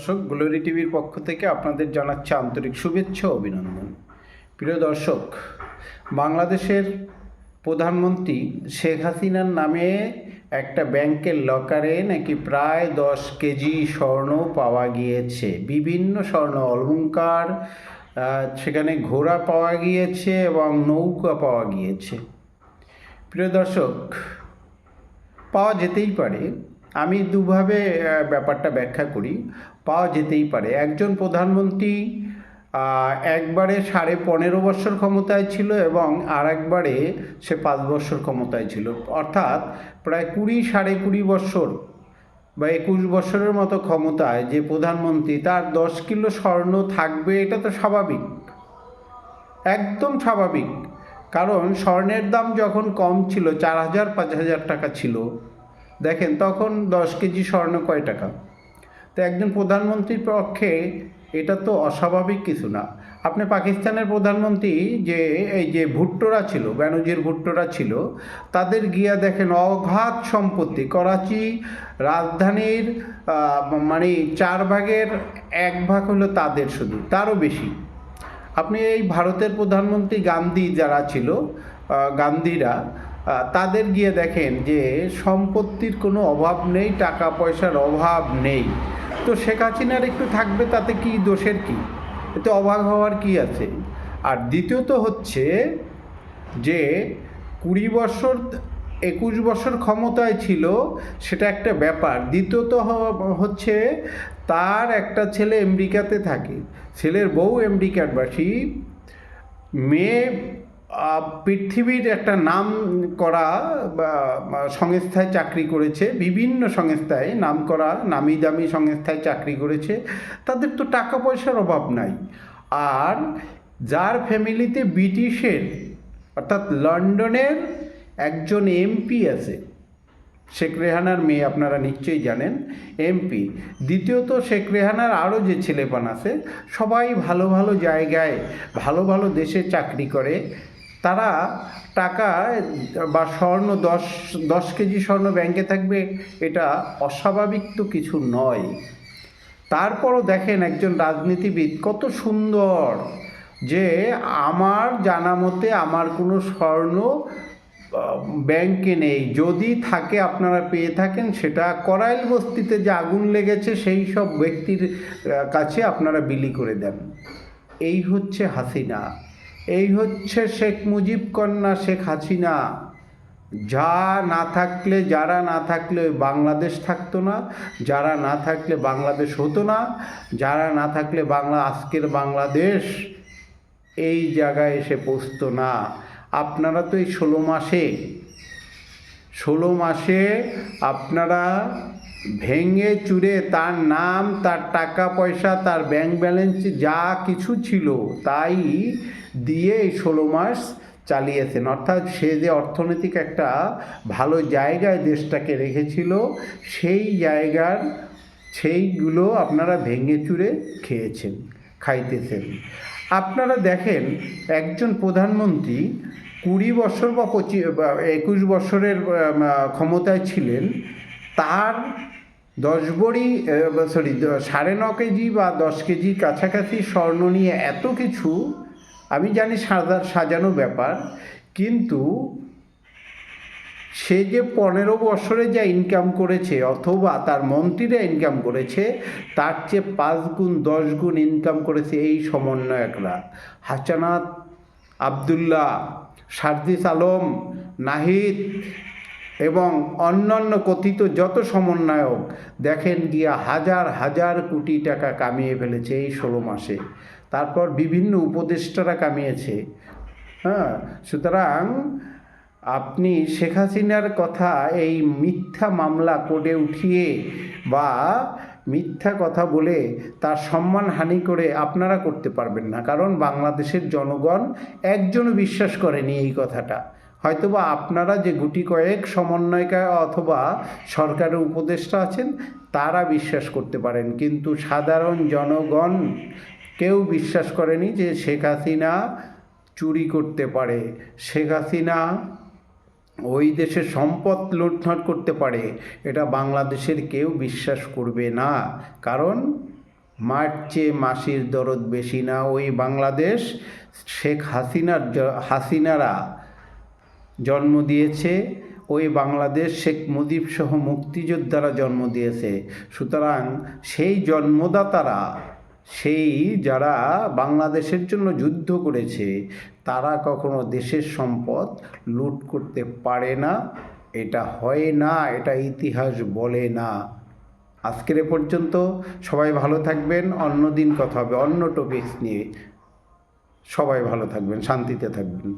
দর্শক, গ্লোরি টিভির পক্ষ থেকে আপনাদের জানাচ্ছি আন্তরিক শুভেচ্ছা ও অভিনন্দন। প্রিয় দর্শক, বাংলাদেশের প্রধানমন্ত্রী শেখ হাসিনার নামে একটা ব্যাংকের লকারে নাকি প্রায় 10 কেজি স্বর্ণ পাওয়া গিয়েছে। বিভিন্ন স্বর্ণ অলংকার, সেখানে ঘোড়া পাওয়া গিয়েছে এবং নৌকা পাওয়া গিয়েছে। প্রিয় দর্শক, পাওয়া যেতেই পারে। আমি দুভাবে ব্যাপারটা ব্যাখ্যা করি। পাওয়া যেতেই পারে। একজন প্রধানমন্ত্রী একবারে 15.5 বছর ক্ষমতায় ছিল এবং আর একবারে সে 5 বছর ক্ষমতায় ছিল, অর্থাৎ প্রায় 20-20.5 বছর বা 21 বছরের মতো ক্ষমতায় যে প্রধানমন্ত্রী, তার 10 কিলো স্বর্ণ থাকবে, এটা তো স্বাভাবিক, একদম স্বাভাবিক। কারণ স্বর্ণের দাম যখন কম ছিল, 4,000-5,000 টাকা ছিল, দেখেন তখন 10 কেজি স্বর্ণ কয় টাকা। তো একজন প্রধানমন্ত্রীর পক্ষে এটা তো অস্বাভাবিক কিছু না। আপনি পাকিস্তানের প্রধানমন্ত্রী এই যে ভুট্টোরা ছিল, বেনজির ভুট্টোরা ছিল, তাদের গিয়া দেখেন অগাধ সম্পত্তি। করাচি রাজধানীর মানে 4 ভাগের 1 ভাগ হলো তাদের, শুধু তারও বেশি। আপনি এই ভারতের প্রধানমন্ত্রী গান্ধী যারা ছিল, গান্ধীরা, তাদের গিয়ে দেখেন যে সম্পত্তির কোনো অভাব নেই, টাকা পয়সার অভাব নেই। তো শেখ হাসিনার একটু থাকবে, তাতে কি দোষের কি? এতে অবাক হওয়ার কি আছে? আর দ্বিতীয়ত হচ্ছে যে 20 বছর 21 বছর ক্ষমতায় ছিল, সেটা একটা ব্যাপার। দ্বিতীয়ত হচ্ছে তার একটা ছেলে আমেরিকাতে থাকে, ছেলের বউ আমেরিকারবাসী, মেয়ে পৃথিবীর একটা নাম করা সংস্থায় চাকরি করেছে, বিভিন্ন সংস্থায় নাম করা নামি দামি সংস্থায় চাকরি করেছে। তাদের তো টাকা পয়সার অভাব নাই। আর যার ফ্যামিলিতে ব্রিটিশের, অর্থাৎ লন্ডনের একজন এমপি আছে, শেখ রেহানার মেয়ে, আপনারা নিশ্চয়ই জানেন, এমপি। দ্বিতীয়ত শেখ রেহানার আরও যে ছেলেপান আছে, সবাই ভালো ভালো জায়গায় ভালো ভালো দেশে চাকরি করে। তারা টাকা বা স্বর্ণ 10 কেজি স্বর্ণ ব্যাংকে থাকবে, এটা অস্বাভাবিক তো কিছু নয়। তারপরও দেখেন একজন রাজনীতিবিদ কত সুন্দর, যে আমার জানা মতে আমার কোনো স্বর্ণ ব্যাংকে নেই, যদি থাকে আপনারা পেয়ে থাকেন, সেটা করাইল বস্তিতে যে আগুন লেগেছে সেই সব ব্যক্তির কাছে আপনারা বিলি করে দেন। এই হচ্ছে হাসিনা, এই হচ্ছে শেখ মুজিব কন্যা শেখ হাসিনা। যারা না থাকলে বাংলাদেশ থাকতো না, যারা না থাকলে বাংলাদেশ হতো না, যারা না থাকলে আজকের বাংলাদেশ এই জায়গায় এসে পৌঁছতো না। আপনারা তো এই 16 মাসে আপনারা ভেঙে চুরে তার নাম, তার টাকা পয়সা, তার ব্যাংক ব্যালেন্স যা কিছু ছিল তাই দিয়ে এই 16 মাস চালিয়েছেন। অর্থাৎ সে যে অর্থনৈতিক একটা ভালো জায়গায় দেশটাকে রেখেছিল, সেই জায়গার সেইগুলো আপনারা ভেঙে চুরে খাইতেছেন। আপনারা দেখেন একজন প্রধানমন্ত্রী 20 বছর বা 21 বছরের ক্ষমতায় ছিলেন, তার 9.5 কেজি বা 10 কেজি কাছাকাছি স্বর্ণ নিয়ে এত কিছু, আমি জানি সাজানো ব্যাপার, কিন্তু সে যে 15 বছরে যা ইনকাম করেছে, অথবা তার মন্ত্রীরা ইনকাম করেছে, তার চেয়ে 5 গুণ 10 গুণ ইনকাম করেছে এই সমন্বয়করা। হাসানাত আবদুল্লাহ, সার্জিস আলম, নাহিদ এবং অন্যান্য কথিত যত সমন্বয়ক, দেখেন গিয়া হাজার হাজার কোটি টাকা কামিয়ে ফেলেছে এই 16 মাসে। তারপর বিভিন্ন উপদেষ্টারা কামিয়েছে। সুতরাং আপনি শেখ হাসিনার কথা এই মিথ্যা মামলা কোর্টে উঠিয়ে বা মিথ্যা কথা বলে তার সম্মানহানি করে আপনারা করতে পারবেন না। কারণ বাংলাদেশের জনগণ একজনও বিশ্বাস করেনি এই কথাটা। হয়তোবা আপনারা যে গুটি কয়েক সমন্বয়কা অথবা সরকারের উপদেষ্টা আছেন, তারা বিশ্বাস করতে পারেন, কিন্তু সাধারণ জনগণ কেউ বিশ্বাস করেনি যে শেখ হাসিনা চুরি করতে পারে, শেখ হাসিনা ওই দেশের সম্পদ লুণ্ঠন করতে পারে। এটা বাংলাদেশের কেউ বিশ্বাস করবে না। কারণ মার চেয়ে মাসির দরদ বেশি না, ওই বাংলাদেশ শেখ হাসিনারা জন্ম দিয়েছে, ওই বাংলাদেশ শেখ মুজিব সহ মুক্তিযোদ্ধারা জন্ম দিয়েছে। সুতরাং সেই জন্মদাতারা, সেই যারা বাংলাদেশের জন্য যুদ্ধ করেছে, তারা কখনো দেশের সম্পদ লুট করতে পারে না, এটা হয় না, এটা ইতিহাস বলে না। আজকের এ পর্যন্ত, সবাই ভালো থাকবেন। অন্য দিন কথা হবে অন্য টপিকস নিয়ে। সবাই ভালো থাকবেন, শান্তিতে থাকবেন।